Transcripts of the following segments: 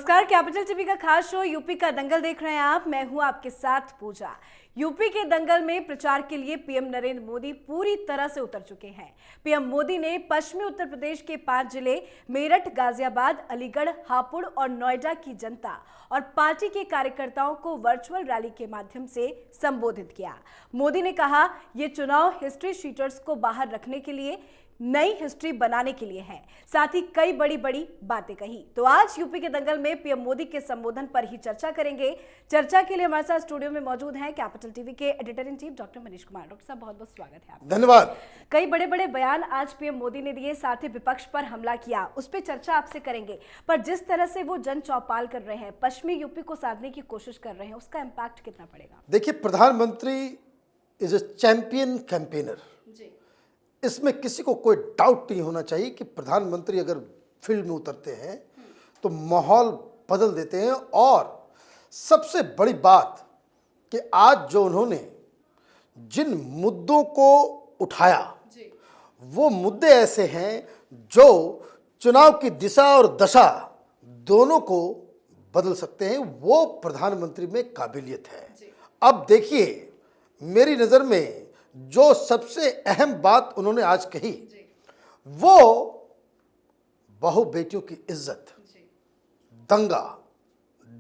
नमस्कार, capital TV का खास शो यूपी का दंगल देख रहे हैं आप। मैं हूं आपके साथ पूजा। यूपी के दंगल में प्रचार के लिए पीएम नरेंद्र मोदी पूरी तरह से उतर चुके हैं। पीएम मोदी ने पश्चिमी उत्तर प्रदेश के 5 जिले मेरठ, गाजियाबाद, अलीगढ़, हापुड़ और नोएडा की जनता और पार्टी के कार्यकर्ताओं को वर्चुअल रैली के माध्यम से संबोधित किया। मोदी ने कहा, ये चुनाव हिस्ट्री शीटर्स को बाहर रखने के लिए, नई हिस्ट्री बनाने के लिए है। साथ ही कई बड़ी बड़ी बातें कही। तो आज यूपी के दंगल में पीएम मोदी के संबोधन पर ही चर्चा करेंगे। चर्चा के लिए हमारे साथ स्टूडियो में मौजूद हैं कैपिटल टीवी के editor in chief doctor Manish Kumar. Doctor साहब, बहुत बहुत स्वागत है आपका। धन्यवाद। कई बड़े बड़े बयान आज पीएम मोदी ने दिए, साथ ही विपक्ष पर हमला किया, उस पर चर्चा आपसे करेंगे। पर जिस तरह से वो जन चौपाल कर रहे हैं, पश्चिमी यूपी को साधने की कोशिश कर रहे हैं, उसका इम्पैक्ट कितना पड़ेगा? देखिए, प्रधानमंत्री इज ए चैंपियन कैंपेनर। इसमें किसी को कोई डाउट नहीं होना चाहिए कि प्रधानमंत्री अगर फील्ड में उतरते हैं तो माहौल बदल देते हैं। और सबसे बड़ी बात कि आज जो उन्होंने जिन मुद्दों को उठाया वो मुद्दे ऐसे हैं जो चुनाव की दिशा और दशा दोनों को बदल सकते हैं। वो प्रधानमंत्री में काबिलियत है। अब देखिए, मेरी नज़र में जो सबसे अहम बात उन्होंने आज कही वो बहु बेटियों की इज्जत, दंगा,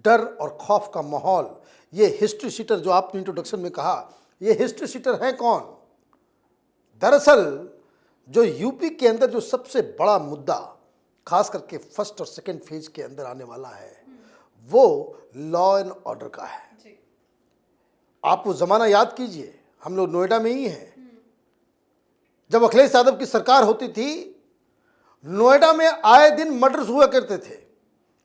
डर और खौफ का माहौल। ये हिस्ट्री शीटर जो आपने इंट्रोडक्शन में कहा, ये हिस्ट्री शीटर हैं कौन? दरअसल जो यूपी के अंदर जो सबसे बड़ा मुद्दा खास करके फर्स्ट और सेकंड फेज के अंदर आने वाला है वो लॉ एंड ऑर्डर का है। आप वो जमाना याद कीजिए, हम लोग नोएडा में ही हैं। जब अखिलेश यादव की सरकार होती थी, नोएडा में आए दिन मर्डर्स हुआ करते थे।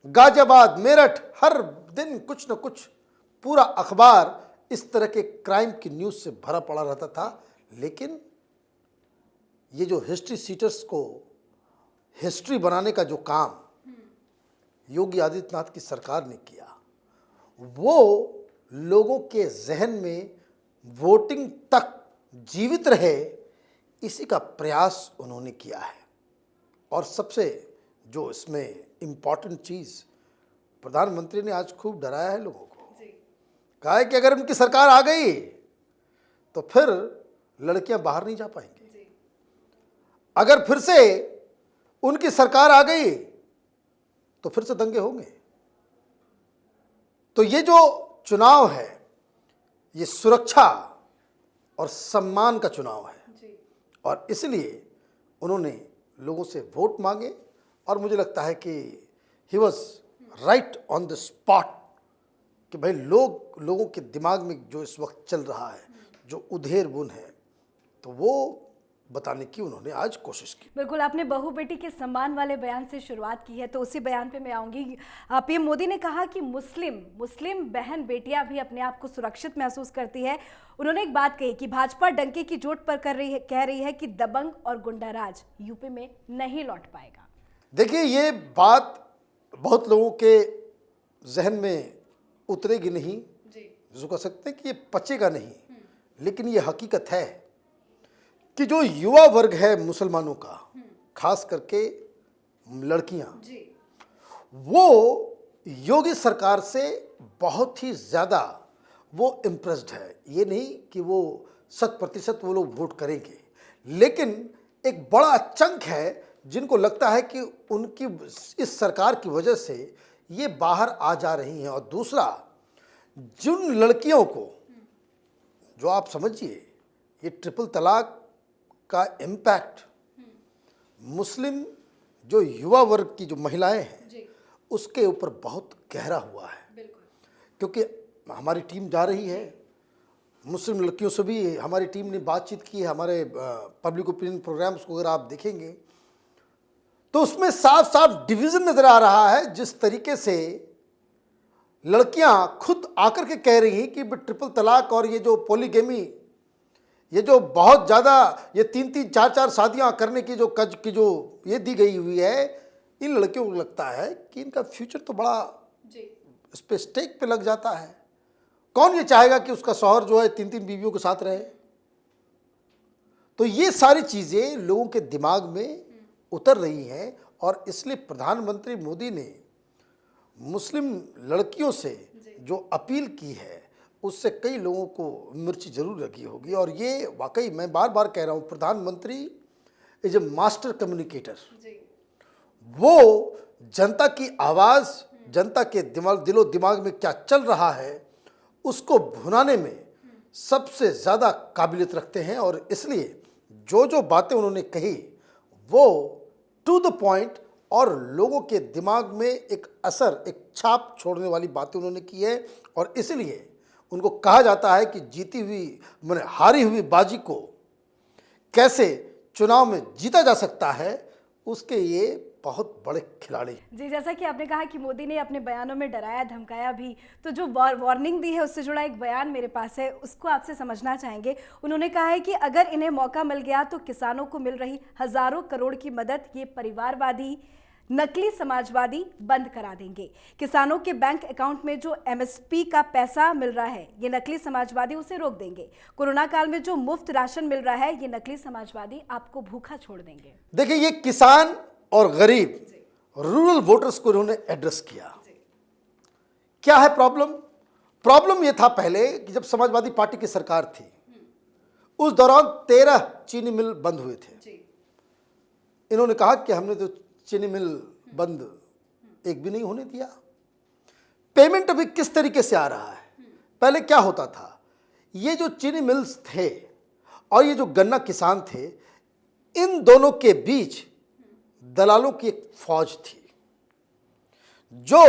गाजियाबाद, मेरठ, हर दिन कुछ न कुछ पूरा अखबार इस तरह के क्राइम की न्यूज से भरा पड़ा रहता था। लेकिन ये जो हिस्ट्री सीटर्स को हिस्ट्री बनाने का जो काम योगी आदित्यनाथ की सरकार ने किया, वो लोगों के जहन में वोटिंग तक जीवित रहे, इसी का प्रयास उन्होंने किया है। और सबसे जो इसमें इम्पॉर्टेंट चीज़, प्रधानमंत्री ने आज खूब डराया है लोगों को। कहा है कि अगर उनकी सरकार आ गई तो फिर लड़कियां बाहर नहीं जा पाएंगी। अगर फिर से उनकी सरकार आ गई तो फिर से दंगे होंगे। तो ये जो चुनाव है, ये सुरक्षा और सम्मान का चुनाव है। और इसलिए उन्होंने लोगों से वोट मांगे। और मुझे लगता है कि he was right on the spot कि भाई लोगों के दिमाग में जो इस वक्त चल रहा है, जो उधेर बुन है, तो वो बताने की उन्होंने आज कोशिश की। बिल्कुल, आपने बहू बेटी के सम्मान वाले बयान से शुरुआत की है, तो उसी बयान पे मैं आऊंगी। पीएम मोदी ने कहा कि मुस्लिम बहन बेटियां भी अपने आप को सुरक्षित महसूस करती है। उन्होंने एक बात कही कि भाजपा डंके की चोट पर कह रही है कि दबंग और गुंडाराज यूपी में नहीं लौट पाएगा। देखिए, ये बात बहुत लोगों के जहन में उतरेगी नहीं, जिसको कह सकते हैं कि ये पचेगा नहीं, लेकिन ये हकीकत है कि जो युवा वर्ग है मुसलमानों का, खास करके लड़कियां, वो योगी सरकार से बहुत ही ज़्यादा वो इम्प्रेस्ड है। ये नहीं कि वो 100% वो लोग वोट करेंगे, लेकिन एक बड़ा चंक है जिनको लगता है कि उनकी इस सरकार की वजह से ये बाहर आ जा रही हैं। और दूसरा, जिन लड़कियों को, जो आप समझिए, ये ट्रिपल तलाक का इम्पैक्ट मुस्लिम जो युवा वर्ग की जो महिलाएं हैं उसके ऊपर बहुत गहरा हुआ है। क्योंकि हमारी टीम जा रही है, मुस्लिम लड़कियों से भी हमारी टीम ने बातचीत की है। हमारे पब्लिक ओपिनियन प्रोग्राम्स को अगर आप देखेंगे तो उसमें साफ साफ डिवीज़न नज़र आ रहा है। जिस तरीके से लड़कियां खुद आकर के कह रही हैं कि ट्रिपल तलाक और ये जो पॉलीगेमी, ये जो बहुत ज़्यादा ये 3-3, 4-4 शादियाँ करने की जो ये दी गई हुई है, इन लड़कियों को लगता है कि इनका फ्यूचर तो बड़ा इस पे स्टेक पे लग जाता है। कौन ये चाहेगा कि उसका शौहर जो है 3-3 बीवियों के साथ रहे? तो ये सारी चीज़ें लोगों के दिमाग में उतर रही हैं। और इसलिए प्रधानमंत्री मोदी ने मुस्लिम लड़कियों से जो अपील की है उससे कई लोगों को मिर्ची जरूर लगी होगी। और ये वाकई मैं बार बार कह रहा हूँ, प्रधानमंत्री इज ए मास्टर कम्युनिकेटर। वो जनता की आवाज़, जनता के दिलो दिमाग में क्या चल रहा है उसको भुनाने में सबसे ज़्यादा काबिलियत रखते हैं। और इसलिए जो जो बातें उन्होंने कही वो टू द पॉइंट और लोगों के दिमाग में एक असर, एक छाप छोड़ने वाली बातें उन्होंने की है। और इसलिए उनको कहा जाता है कि जीती हुई माने हारी हुई बाजी को कैसे चुनाव में जीता जा सकता है, उसके ये बहुत बड़े खिलाड़ी। जी, जैसा कि आपने कहा कि मोदी ने अपने बयानों में डराया धमकाया भी, तो जो वार्निंग दी है उससे जुड़ा एक बयान मेरे पास है, उसको आपसे समझना चाहेंगे। उन्होंने कहा है कि अगर इन्हें मौका मिल गया तो किसानों को मिल रही हजारों करोड़ की मदद ये परिवारवादी नकली समाजवादी बंद करा देंगे। किसानों के बैंक अकाउंट में जो एमएसपी का पैसा मिल रहा है ये नकली समाजवादी उसे रोक देंगे। कोरोना काल में जो मुफ्त राशन मिल रहा है ये नकली समाजवादी आपको भूखा छोड़ देंगे। देखिए, ये किसान और गरीब रूरल वोटर्स को इन्होंने एड्रेस किया। क्या है प्रॉब्लम? प्रॉब्लम ये था पहले कि जब समाजवादी पार्टी की सरकार थी उस दौरान 13 चीनी मिल बंद हुए थे। इन्होंने कहा कि हमने तो चीनी मिल बंद एक भी नहीं होने दिया। पेमेंट अभी किस तरीके से आ रहा है? पहले क्या होता था, ये जो चीनी मिल्स थे और ये जो गन्ना किसान थे, इन दोनों के बीच दलालों की एक फौज थी जो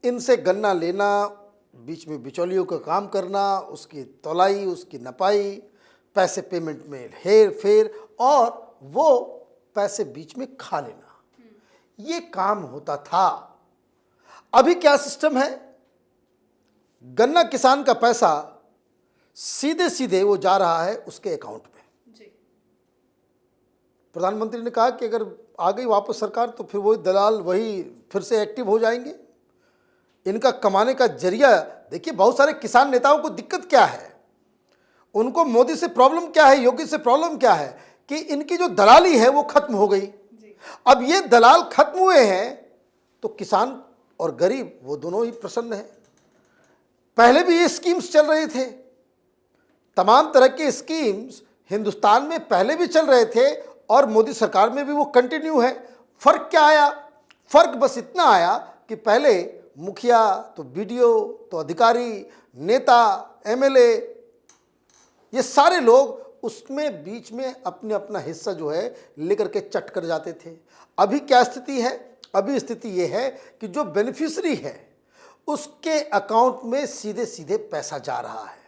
इनसे गन्ना लेना, बीच में बिचौलियों का काम करना, उसकी तौलाई, उसकी नपाई, पैसे पेमेंट में हेर फेर और वो पैसे बीच में खा लेना, ये काम होता था। अभी क्या सिस्टम है, गन्ना किसान का पैसा सीधे सीधे वो जा रहा है उसके अकाउंट में। प्रधानमंत्री ने कहा कि अगर आ गई वापस सरकार तो फिर वही दलाल वही फिर से एक्टिव हो जाएंगे। इनका कमाने का जरिया देखिए, बहुत सारे किसान नेताओं को दिक्कत क्या है, उनको मोदी से प्रॉब्लम क्या है, योगी से प्रॉब्लम क्या है कि इनकी जो दलाली है वो खत्म हो गई। अब ये दलाल खत्म हुए हैं तो किसान और गरीब वो दोनों ही प्रसन्न हैं। पहले भी ये स्कीम्स चल रहे थे, तमाम तरह के स्कीम्स हिंदुस्तान में पहले भी चल रहे थे और मोदी सरकार में भी वो कंटिन्यू है। फर्क क्या आया? फर्क बस इतना आया कि पहले मुखिया तो बीडीओ तो अधिकारी, नेता, एमएलए, ये सारे लोग उसमें बीच में अपने अपना हिस्सा जो है लेकर के चट कर जाते थे। अभी क्या स्थिति है? अभी स्थिति ये है कि जो बेनिफिशियरी है उसके अकाउंट में सीधे सीधे पैसा जा रहा है।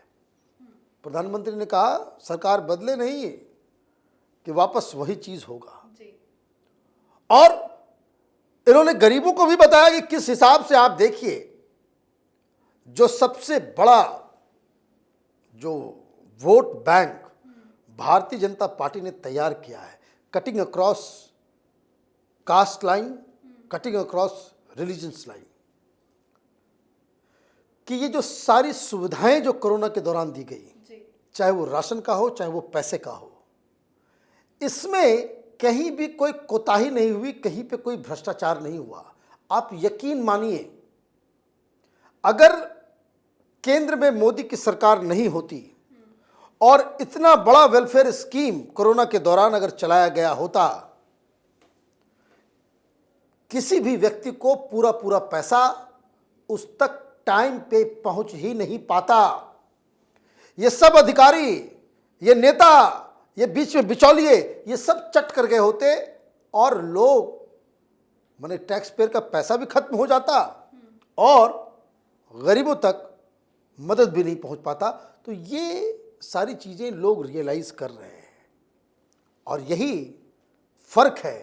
प्रधानमंत्री ने कहा सरकार बदले नहीं कि वापस वही चीज होगा। और इन्होंने गरीबों को भी बताया कि किस हिसाब से, आप देखिए, जो सबसे बड़ा जो vote bank Bharatiya Janata party ने तैयार किया है, cutting across cast line, cutting across religions line, कि ये जो सारी सुविधाएं जो कोरोना के दौरान दी गई, चाहे वो राशन का हो चाहे वो पैसे का हो, इसमें कहीं भी कोई कोताही नहीं हुई, कहीं पे कोई भ्रष्टाचार नहीं हुआ। आप यकीन मानिए, अगर केंद्र में मोदी की सरकार नहीं होती और इतना बड़ा वेलफेयर स्कीम कोरोना के दौरान अगर चलाया गया होता, किसी भी व्यक्ति को पूरा पूरा पैसा उस तक टाइम पे पहुंच ही नहीं पाता। ये सब अधिकारी, ये नेता, ये बीच में बिचौलिए, ये सब चट कर गए होते और लोग माने टैक्स पेयर का पैसा भी खत्म हो जाता और गरीबों तक मदद भी नहीं पहुंच पाता। तो ये सारी चीजें लोग रियलाइज कर रहे हैं और यही फर्क है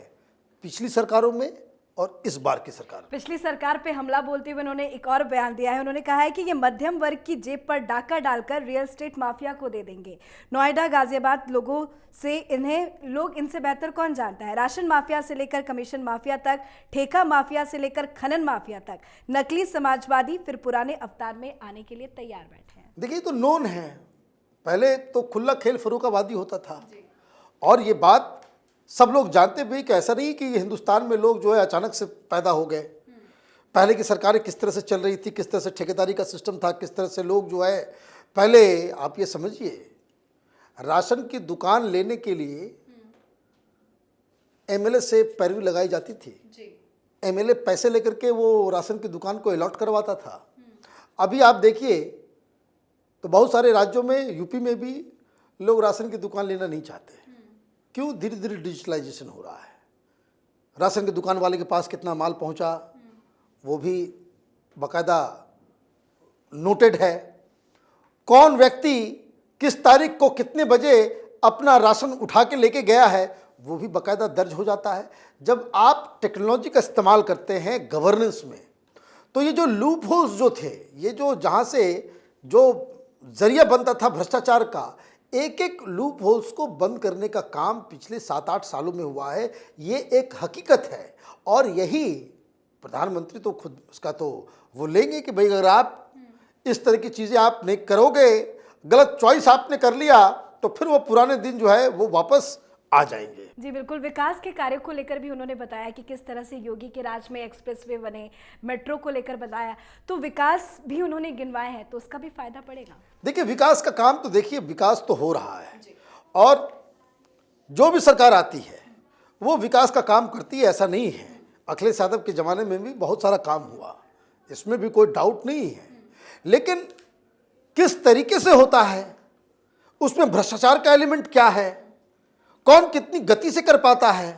पिछली सरकारों में और इस बार की सरकार। पिछली सरकार पे हमला बोलते हुए उन्होंने एक और बयान दिया है। उन्होंने कहा है कि ये मध्यम वर्ग की जेब पर डाका डालकर रियल एस्टेट माफिया को दे देंगे। नोएडा, गाजियाबाद लोगों से लोग इनसे बेहतर कौन जानता है। राशन माफिया से लेकर कमीशन माफिया तक, ठेका माफिया से लेकर खनन माफिया तक, नकली समाजवादी फिर पुराने अवतार में आने के लिए तैयार बैठे हैं। देखिए, तो नोन है, पहले तो खुला खेल फर्रुखाबादी होता था और ये बात सब लोग जानते भी कि ऐसा नहीं कि हिंदुस्तान में लोग जो है अचानक से पैदा हो गए। पहले की सरकारें किस तरह से चल रही थी, किस तरह से ठेकेदारी का सिस्टम था, किस तरह से लोग जो है, पहले आप ये समझिए राशन की दुकान लेने के लिए एमएलए से पैरवी लगाई जाती थी। एमएलए पैसे लेकर के वो राशन की दुकान को अलॉट करवाता था। अभी आप देखिए तो बहुत सारे राज्यों में, यूपी में भी लोग राशन की दुकान लेना नहीं चाहते। क्यों? धीरे धीरे डिजिटलाइजेशन हो रहा है। राशन की दुकान वाले के पास कितना माल पहुंचा वो भी बाकायदा नोटेड है। कौन व्यक्ति किस तारीख को कितने बजे अपना राशन उठा के लेके गया है वो भी बाकायदा दर्ज हो जाता है। जब आप टेक्नोलॉजी का इस्तेमाल करते हैं गवर्नेंस में, तो ये जो लूप होल्स जो थे, ये जो जहाँ से जो जरिया बनता था भ्रष्टाचार का, एक एक लूप होल्स को बंद करने का काम पिछले 7-8 सालों में हुआ है। ये एक हकीकत है और यही प्रधानमंत्री तो खुद उसका तो वो लेंगे कि भाई अगर आप इस तरह की चीज़ें आप नहीं करोगे, गलत चॉइस आपने कर लिया, तो फिर वो पुराने दिन जो है वो वापस आ जाएंगे। जी बिल्कुल, विकास के कार्यों को लेकर भी उन्होंने बताया कि किस तरह से योगी के राज में एक्सप्रेसवे बने, मेट्रो को लेकर बताया, तो विकास भी उन्होंने गिनवाए हैं, तो उसका भी फायदा पड़ेगा। देखिए विकास का काम तो देखिए, विकास तो हो रहा है और जो भी सरकार आती है वो विकास का काम करती है, ऐसा नहीं है। अखिलेश यादव के ज़माने में भी बहुत सारा काम हुआ, इसमें भी कोई डाउट नहीं है, लेकिन किस तरीके से होता है, उसमें भ्रष्टाचार का एलिमेंट क्या है, कौन कितनी गति से कर पाता है,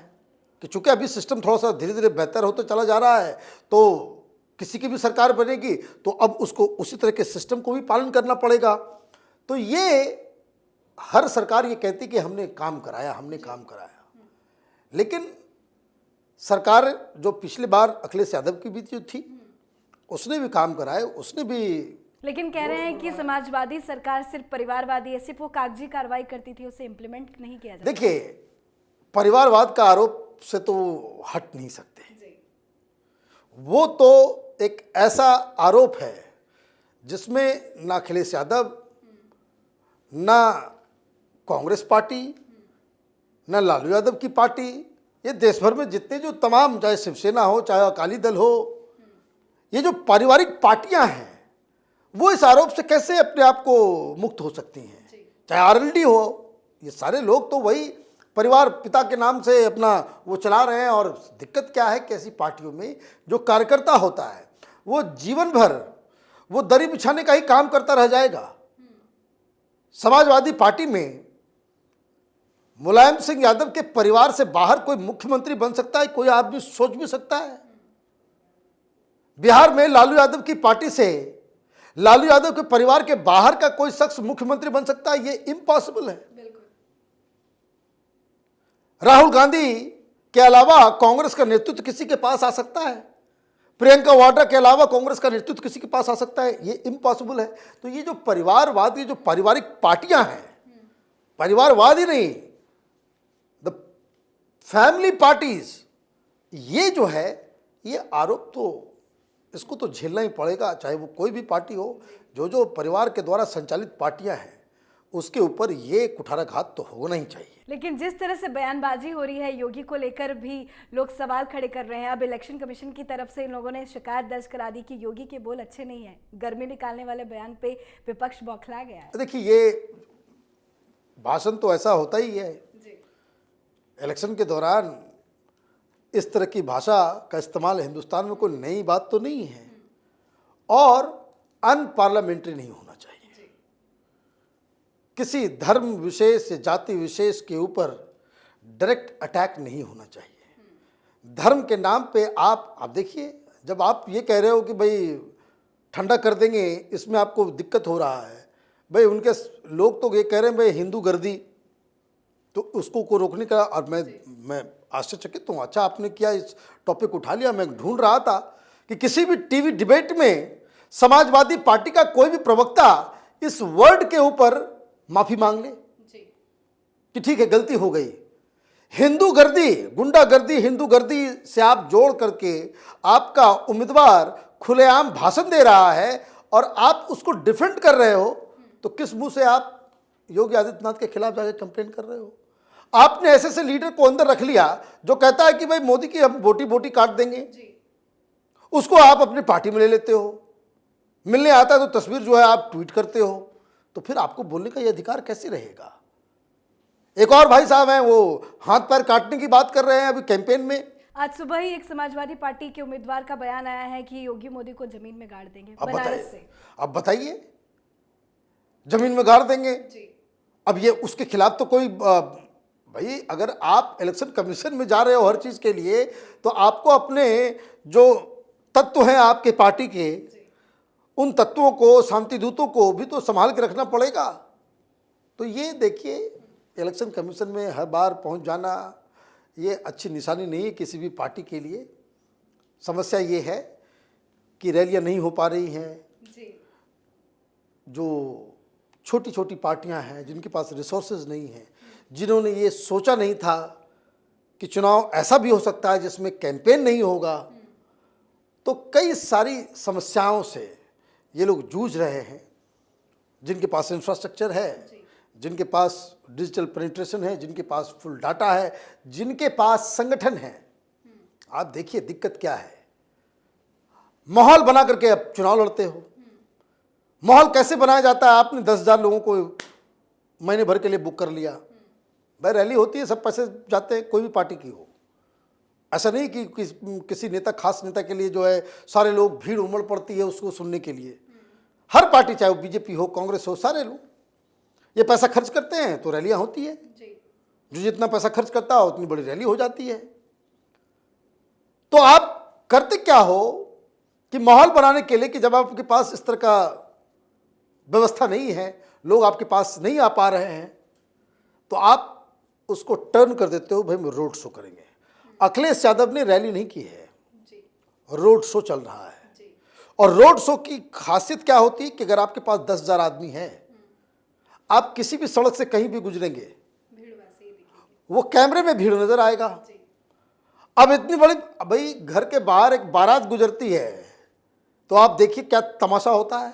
कि चूंकि अभी सिस्टम थोड़ा सा धीरे धीरे बेहतर होता चला जा रहा है, तो किसी की भी सरकार बनेगी तो अब उसको उसी तरह के सिस्टम को भी पालन करना पड़ेगा। तो ये हर सरकार ये कहती कि हमने काम कराया, हमने काम कराया, लेकिन सरकार जो पिछली बार अखिलेश यादव की भी जो थी उसने भी काम कराया, उसने भी। लेकिन कह रहे हैं कि समाजवादी सरकार सिर्फ परिवारवादी है, सिर्फ वो कागजी कार्रवाई करती थी, उसे इम्प्लीमेंट नहीं किया जाता। देखिए परिवारवाद का आरोप से तो हट नहीं सकते, वो तो एक ऐसा आरोप है जिसमें ना अखिलेश यादव, ना कांग्रेस पार्टी, ना लालू यादव की पार्टी, ये देश भर में जितने जो तमाम, चाहे शिवसेना हो चाहे अकाली दल हो, ये जो पारिवारिक पार्टियां हैं वो इस आरोप से कैसे अपने आप को मुक्त हो सकती हैं। चाहे आरएलडी हो, ये सारे लोग तो वही परिवार पिता के नाम से अपना वो चला रहे हैं। और दिक्कत क्या है कि ऐसी पार्टियों में जो कार्यकर्ता होता है वो जीवन भर वो दरी बिछाने का ही काम करता रह जाएगा। समाजवादी पार्टी में मुलायम सिंह यादव के परिवार से बाहर कोई मुख्यमंत्री बन सकता है, कोई आदमी सोच भी सकता है? बिहार में लालू यादव की पार्टी से, लालू यादव के परिवार के बाहर का कोई शख्स मुख्यमंत्री बन सकता है? ये इम्पॉसिबल है। राहुल गांधी के अलावा कांग्रेस का नेतृत्व किसी के पास आ सकता है? प्रियंका वाड्रा के अलावा कांग्रेस का नेतृत्व किसी के पास आ सकता है? ये इम्पॉसिबल है। तो ये जो परिवारवाद, ये जो पारिवारिक पार्टियां हैं, परिवारवाद ही नहीं, द फैमिली पार्टीज, ये जो है ये आरोप तो इसको तो झेलना ही पड़ेगा, चाहे वो कोई भी पार्टी हो। जो परिवार के द्वारा संचालित पार्टियां हैं उसके ऊपर ये कुठाराघात तो होना ही चाहिए। लेकिन जिस तरह से बयानबाजी हो रही है योगी को लेकर भी लोग सवाल खड़े कर रहे हैं। अब इलेक्शन कमीशन की तरफ से इन लोगों ने शिकायत दर्ज करा दी कि योगी के बोल अच्छे नहीं है। गर्मी निकालने वाले बयान पे विपक्ष बौखला गया है। देखिए ये भाषण तो ऐसा होता ही है इलेक्शन के दौरान, इस तरह की भाषा का इस्तेमाल हिंदुस्तान में कोई नई बात तो नहीं है और अनपार्लियामेंट्री नहीं होना चाहिए। किसी धर्म विशेष या जाति विशेष के ऊपर डायरेक्ट अटैक नहीं होना चाहिए। धर्म के नाम पे आप देखिए, जब आप ये कह रहे हो कि भाई ठंडा कर देंगे, इसमें आपको दिक्कत हो रहा है, भाई उनके लोग तो ये कह रहे हैं भाई हिंदू गर्दी, तो उसको को रोकने का। और मैं आश्चर्यचकित हूँ। अच्छा आपने किया इस टॉपिक उठा लिया। मैं ढूंढ रहा था कि किसी भी टीवी डिबेट में समाजवादी पार्टी का कोई भी प्रवक्ता इस वर्ड के ऊपर माफी मांग ले कि ठीक है गलती हो गई। हिंदू गर्दी, गुंडागर्दी, हिंदू गर्दी से आप जोड़ करके आपका उम्मीदवार खुलेआम भाषण दे रहा है और आप उसको डिफेंड कर रहे हो, तो किस मुंह से आप योगी आदित्यनाथ के खिलाफ जाकर कंप्लेन कर रहे हो? आपने ऐसे लीडर को अंदर रख लिया जो कहता है कि भाई मोदी की हम बोटी बोटी काट देंगे, उसको आप अपनी पार्टी में ले लेते हो, मिलने आता है तो तस्वीर जो है आप ट्वीट करते हो, तो फिर आपको बोलने का ये अधिकार कैसे रहेगा? एक और भाई साहब हैं, वो हाथ पैर काटने की बात कर रहे हैं अभी कैंपेन में। आज सुबह ही एक समाजवादी पार्टी के उम्मीदवार का बयान आया है कि योगी मोदी को जमीन में गाड़ देंगे बनारस से। अब बताइए, जमीन में गाड़ देंगे जी। अब ये उसके खिलाफ तो कोई भाई, अगर आप इलेक्शन कमीशन में जा रहे हो हर चीज के लिए, तो आपको अपने जो तत्व हैं आपके पार्टी के, उन तत्वों को, शांति दूतों को भी तो संभाल के रखना पड़ेगा। तो ये देखिए, इलेक्शन कमीशन में हर बार पहुंच जाना ये अच्छी निशानी नहीं है किसी भी पार्टी के लिए। समस्या ये है कि रैलियां नहीं हो पा रही हैं। जो छोटी छोटी पार्टियां हैं, जिनके पास रिसोर्सेज नहीं हैं, जिन्होंने ये सोचा नहीं था कि चुनाव ऐसा भी हो सकता है जिसमें कैंपेन नहीं होगा, तो कई सारी समस्याओं से ये लोग जूझ रहे हैं। जिनके पास इंफ्रास्ट्रक्चर है, जिनके पास डिजिटल पेनिट्रेशन है, जिनके पास फुल डाटा है, जिनके पास संगठन है। आप देखिए दिक्कत क्या है, माहौल बना करके अब चुनाव लड़ते हो। माहौल कैसे बनाया जाता है? आपने 10,000 लोगों को महीने भर के लिए बुक कर लिया। भाई रैली होती है, सब पैसे जाते हैं, कोई भी पार्टी की हो। ऐसा नहीं कि किसी नेता, खास नेता के लिए जो है सारे लोग भीड़ उमड़ पड़ती है उसको सुनने के लिए। हर पार्टी, चाहे वो बीजेपी हो, कांग्रेस हो, सारे लोग ये पैसा खर्च करते हैं तो रैलियां होती है। जो जितना पैसा खर्च करता है उतनी बड़ी रैली हो जाती है। तो आप करते क्या हो कि माहौल बनाने के लिए कि जब आपके पास इस तरह का व्यवस्था नहीं है, लोग आपके पास नहीं आ पा रहे हैं, तो आप उसको टर्न कर देते हो, भाई हम रोड शो करेंगे। अखिलेश यादव ने रैली नहीं की है, रोड शो चल रहा है। और रोड शो की खासियत क्या होती है कि अगर आपके पास 10,000 आदमी है, आप किसी भी सड़क से कहीं भी गुजरेंगे, वो कैमरे में भीड़ नजर आएगा। अब इतनी बड़ी, भाई घर के बाहर एक बारात गुजरती है तो आप देखिए क्या तमाशा होता है,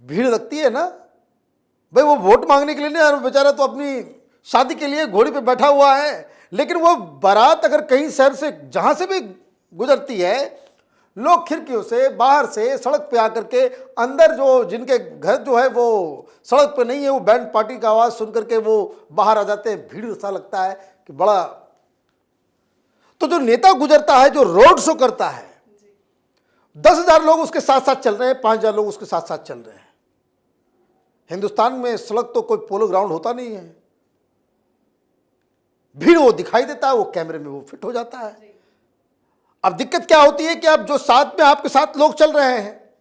भीड़ लगती है ना। भाई वो वोट मांगने के लिए नहीं, और बेचारा तो अपनी शादी के लिए घोड़ी पे बैठा हुआ है, लेकिन वो बारात अगर कहीं शहर से जहां से भी गुजरती है, लोग खिड़कियों से, बाहर से, सड़क पे आकर के, अंदर जो जिनके घर जो है वो सड़क पे नहीं है, वो बैंड पार्टी का आवाज सुन करके वो बाहर आ जाते हैं। भीड़ सा लगता है कि बड़ा। तो जो नेता गुजरता है, जो रोड शो करता है, 10,000 लोग उसके साथ साथ चल रहे हैं, 5,000 लोग उसके साथ साथ चल रहे हैं। हिंदुस्तान में सड़क तो कोई पोलो ग्राउंड होता नहीं है, भीड़ वो दिखाई देता है, वो कैमरे में वो फिट हो जाता है। अब दिक्कत क्या होती है कि अब जो साथ में आपके साथ लोग चल रहे हैं,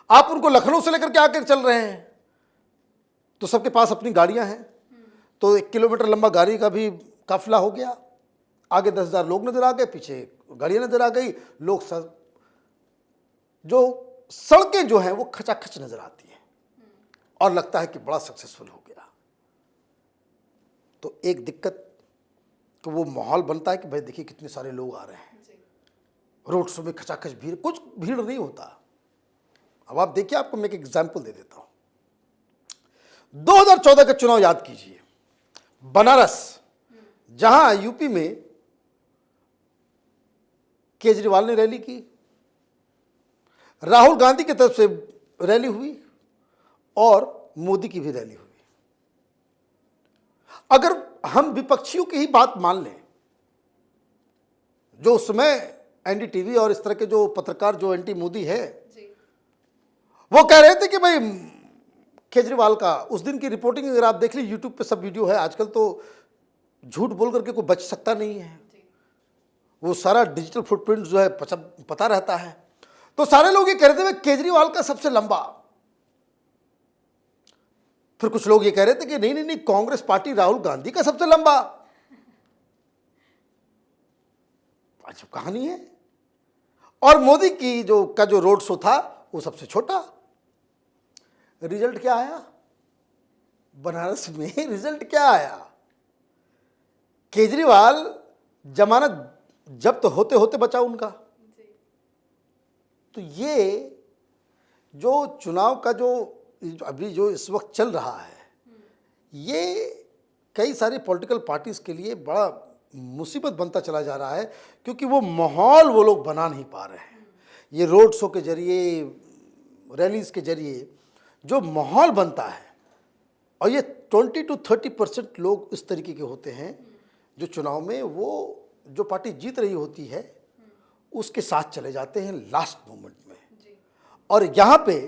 आप उनको लखनऊ से लेकर के आकर चल रहे हैं, तो सबके पास अपनी गाड़ियां हैं, तो 1 किलोमीटर लंबा गाड़ी का भी काफिला हो गया। आगे 10,000 लोग नजर आ गए, पीछे गाड़ियां नजर आ गई, लोग जो सड़कें जो हैं वो खचाखच नजर आती हैं और लगता है कि बड़ा सक्सेसफुल हो गया। तो एक दिक्कत तो वो माहौल बनता है कि भाई देखिए कितने सारे लोग आ रहे हैं, रोड शो में खचाखच भीड़, कुछ भीड़ नहीं होता। अब आप देखिए, आपको मैं एक एग्जांपल दे देता हूं। 2014 का चुनाव याद कीजिए, बनारस, जहां यूपी में केजरीवाल ने रैली की, राहुल गांधी की तरफ से रैली हुई और मोदी की भी रैली हुई। अगर हम विपक्षियों की ही बात मान लें, जो उस समय एनडीटीवी और इस तरह के जो पत्रकार जो एंटी मोदी है, वो कह रहे थे कि भाई केजरीवाल का उस दिन की रिपोर्टिंग अगर आप देख ली, यूट्यूब पे सब वीडियो है। आजकल तो झूठ बोल करके कोई बच सकता नहीं है, वो सारा डिजिटल फुटप्रिंट जो है पता रहता है। तो सारे लोग ये कह रहे थे भाई केजरीवाल का सबसे लंबा। फिर कुछ लोग ये कह रहे थे कि नहीं नहीं नहीं, कांग्रेस पार्टी राहुल गांधी का सबसे लंबा। अजब कहानी है। और मोदी की जो रोड शो था वो सबसे छोटा। रिजल्ट क्या आया बनारस में? रिजल्ट क्या आया? केजरीवाल जमानत जब्त होते होते बचा उनका। तो ये जो चुनाव का जो अभी जो इस वक्त चल रहा है, ये कई सारी पॉलिटिकल पार्टीज के लिए बड़ा मुसीबत बनता चला जा रहा है, क्योंकि वो माहौल वो लोग बना नहीं पा रहे हैं। ये रोड शो के जरिए, रैलीज के जरिए जो माहौल बनता है, और ये 20 to 30% लोग इस तरीके के होते हैं जो चुनाव में वो जो पार्टी जीत रही होती है उसके साथ चले जाते हैं लास्ट मोमेंट में। और यहाँ पे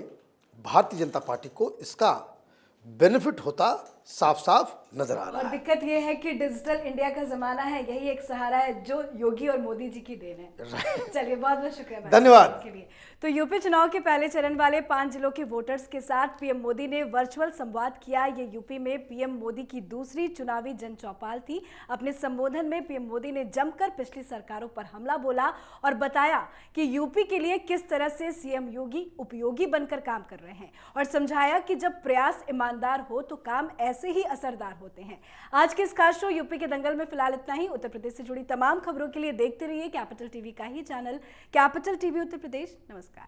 भारतीय जनता पार्टी को इसका बेनिफिट होता साफ साफ नजर आ रहा और है। दिक्कत ये है कि डिजिटल इंडिया का जमाना है, यही एक सहारा है जो योगी और मोदी जी की देन है। चलिए, बहुत बहुत शुक्रिया भाई धन्यवाद के लिए। तो यूपी चुनाव के पहले चरण वाले 5 जिलों के वोटर्स के साथ पीएम मोदी ने वर्चुअल संवाद किया। ये यूपी में पीएम मोदी की दूसरी चुनावी जन चौपाल थी। अपने संबोधन में पीएम मोदी ने जमकर पिछली सरकारों पर हमला बोला और बताया कि यूपी के लिए किस तरह से सीएम योगी उपयोगी बनकर काम कर रहे हैं, और समझाया कि जब प्रयास ईमानदार हो तो काम ऐसे ही असरदार होते हैं। आज के इस खास शो यूपी के दंगल में फिलहाल इतना ही। उत्तर प्रदेश से जुड़ी तमाम खबरों के लिए देखते रहिए कैपिटल टीवी का ही channel capital TV Uttar Pradesh. नमस्कार।